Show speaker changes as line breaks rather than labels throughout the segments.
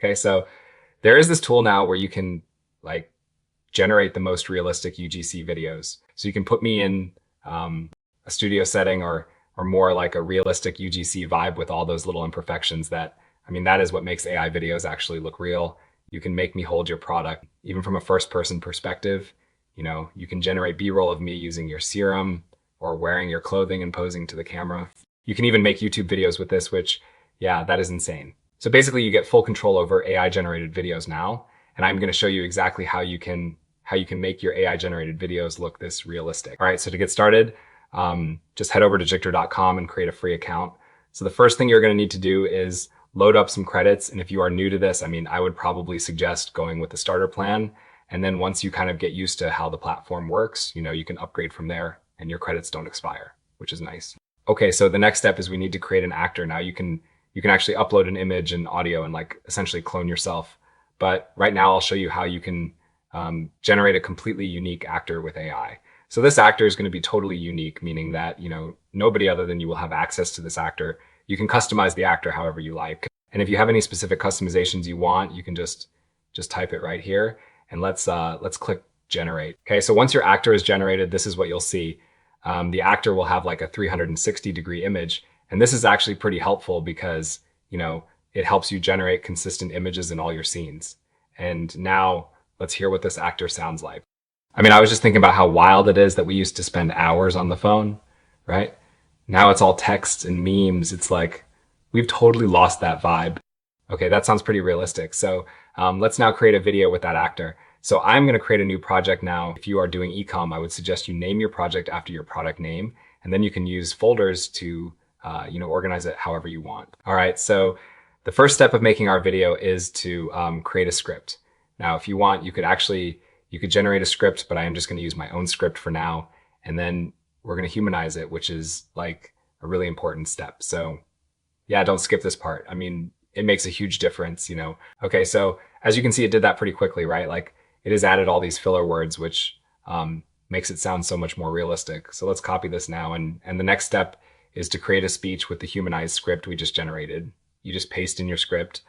Okay, so there is this tool now where you can like generate the most realistic UGC videos. So you can put me in a studio setting or more like a realistic UGC vibe with all those little imperfections that, I mean, that is what makes AI videos actually look real. You can make me hold your product, even from a first person perspective. You can generate B-roll of me using your serum or wearing your clothing and posing to the camera. You can even make YouTube videos with this, which, yeah, that is insane. So basically you get full control over AI generated videos now. And I'm going to show you exactly how you can make your AI generated videos look this realistic. All right, so to get started, just head over to jictor.com and create a free account. So the first thing you're going to need to do is load up some credits. And if you are new to this, I mean, I would probably suggest going with the starter plan. And then once you kind of get used to how the platform works, you can upgrade from there and your credits don't expire, which is nice. Okay, so the next step is we need to create an actor. Now you can actually upload an image and audio and like essentially clone yourself. But right now I'll show you how you can generate a completely unique actor with AI. So this actor is going to be totally unique, meaning that, nobody other than you will have access to this actor. You can customize the actor however you like. And if you have any specific customizations you want, you can just type it right here and let's click generate. Okay, so once your actor is generated, this is what you'll see. The actor will have like a 360-degree image. And this is actually pretty helpful because, it helps you generate consistent images in all your scenes. And now let's hear what this actor sounds like. I mean, I was just thinking about how wild it is that we used to spend hours on the phone, right? Now it's all text and memes. It's like, we've totally lost that vibe. Okay, that sounds pretty realistic. So let's now create a video with that actor. So I'm going to create a new project now. If you are doing ecom, I would suggest you name your project after your product name, and then you can use folders to organize it however you want. All right, so the first step of making our video is to create a script. Now, if you want, you could generate a script, but I am just going to use my own script for now. And then we're going to humanize it, which is like a really important step. So yeah, don't skip this part. I mean, it makes a huge difference, Okay, so as you can see, it did that pretty quickly, right? Like it has added all these filler words, which makes it sound so much more realistic. So let's copy this now. And the next step is to create a speech with the humanized script we just generated. You just paste in your script,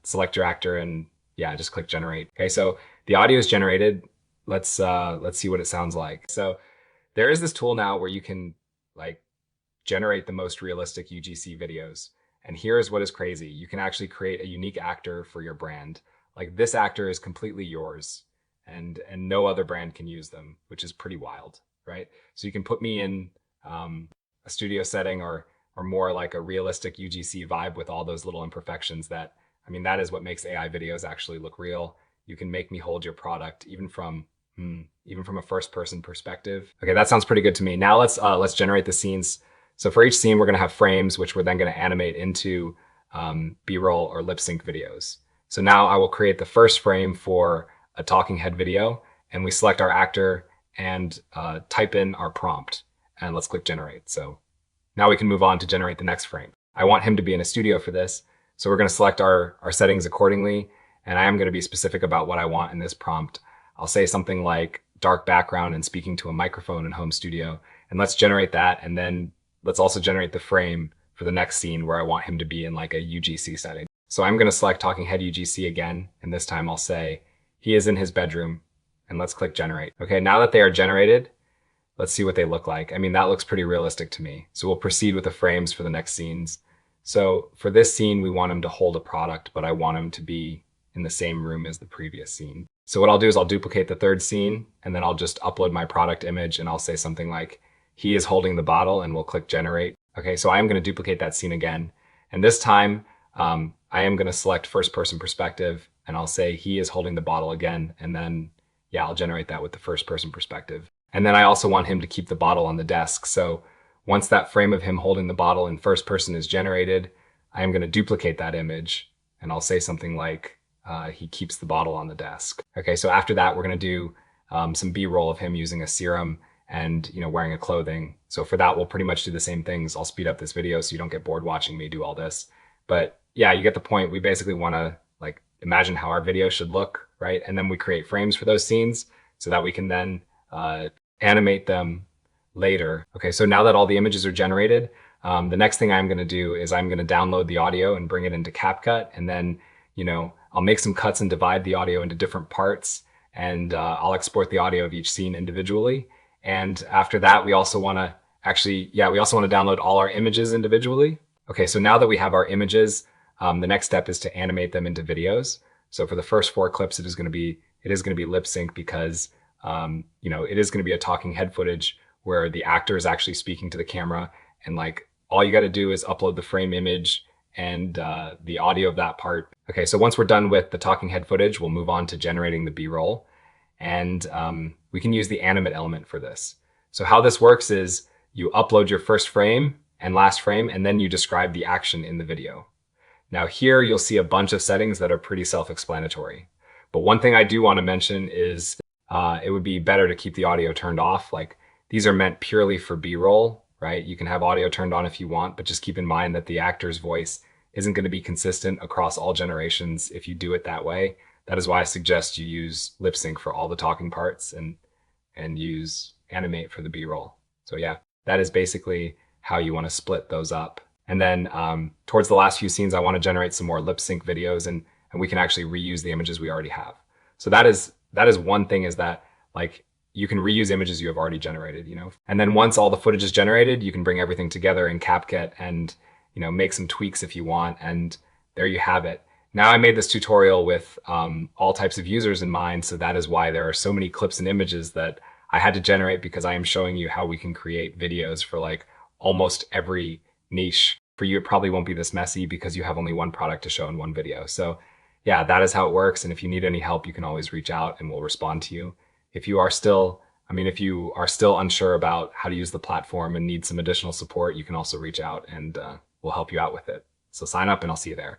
select your actor, and yeah, just click generate. Okay, so the audio is generated. Let's see what it sounds like. So there is this tool now where you can like generate the most realistic UGC videos. And here's what is crazy. You can actually create a unique actor for your brand. Like this actor is completely yours and no other brand can use them, which is pretty wild, right? So you can put me in a studio setting or more like a realistic UGC vibe with all those little imperfections that, I mean, that is what makes AI videos actually look real. You can make me hold your product even from a first person perspective. Okay, that sounds pretty good to me. Now let's generate the scenes. So for each scene, we're going to have frames, which we're then going to animate into B-roll or lip sync videos. So now I will create the first frame for a talking head video, and we select our actor and type in our prompt, and let's click generate. So now we can move on to generate the next frame. I want him to be in a studio for this, so we're going to select our settings accordingly, and I am going to be specific about what I want in this prompt. I'll say something like dark background and speaking to a microphone in home studio, and let's generate that, and then let's also generate the frame for the next scene where I want him to be in like a UGC setting. So I'm going to select talking head UGC again, and this time I'll say he is in his bedroom, and let's click generate. Okay, now that they are generated, let's see what they look like. I mean, that looks pretty realistic to me. So we'll proceed with the frames for the next scenes. So for this scene, we want him to hold a product, but I want him to be in the same room as the previous scene. So what I'll do is I'll duplicate the third scene, and then I'll just upload my product image, and I'll say something like, he is holding the bottle, and we'll click generate. Okay, so I am going to duplicate that scene again. And this time, I am going to select first person perspective, and I'll say he is holding the bottle again. And then, yeah, I'll generate that with the first person perspective. And then I also want him to keep the bottle on the desk. So once that frame of him holding the bottle in first person is generated, I am going to duplicate that image, and I'll say something like, he keeps the bottle on the desk. Okay, so after that, we're going to do some B-roll of him using a serum and wearing a clothing. So for that, we'll pretty much do the same things. I'll speed up this video so you don't get bored watching me do all this. But yeah, you get the point. We basically want to like imagine how our video should look, right? And then we create frames for those scenes so that we can then animate them later. Okay, so now that all the images are generated, the next thing I'm going to do is I'm going to download the audio and bring it into CapCut, and then I'll make some cuts and divide the audio into different parts, and I'll export the audio of each scene individually. And after that, we also want to download all our images individually. Okay, so now that we have our images, the next step is to animate them into videos. So for the first 4 clips, it is going to be lip sync because it is going to be a talking head footage where the actor is actually speaking to the camera, and like all you got to do is upload the frame image and the audio of that part. Okay, so once we're done with the talking head footage, we'll move on to generating the B-roll, and we can use the animate element for this. So how this works is you upload your first frame and last frame, and then you describe the action in the video. Now here you'll see a bunch of settings that are pretty self-explanatory. But one thing I do want to mention is it would be better to keep the audio turned off. Like, these are meant purely for B-roll, right? You can have audio turned on if you want, but just keep in mind that the actor's voice isn't going to be consistent across all generations if you do it that way. That is why I suggest you use lip sync for all the talking parts and use animate for the B-roll. So yeah, that is basically how you want to split those up. And then towards the last few scenes, I want to generate some more lip sync videos, and we can actually reuse the images we already have. So that is one thing, is that like you can reuse images you have already generated, And then once all the footage is generated, you can bring everything together in CapCut and, make some tweaks if you want. And there you have it. Now I made this tutorial with all types of users in mind. So that is why there are so many clips and images that I had to generate, because I am showing you how we can create videos for like almost every niche. For you, it probably won't be this messy because you have only one product to show in one video. So yeah, that is how it works. And if you need any help, you can always reach out and we'll respond to you. If you are still unsure about how to use the platform and need some additional support, you can also reach out and we'll help you out with it. So sign up and I'll see you there.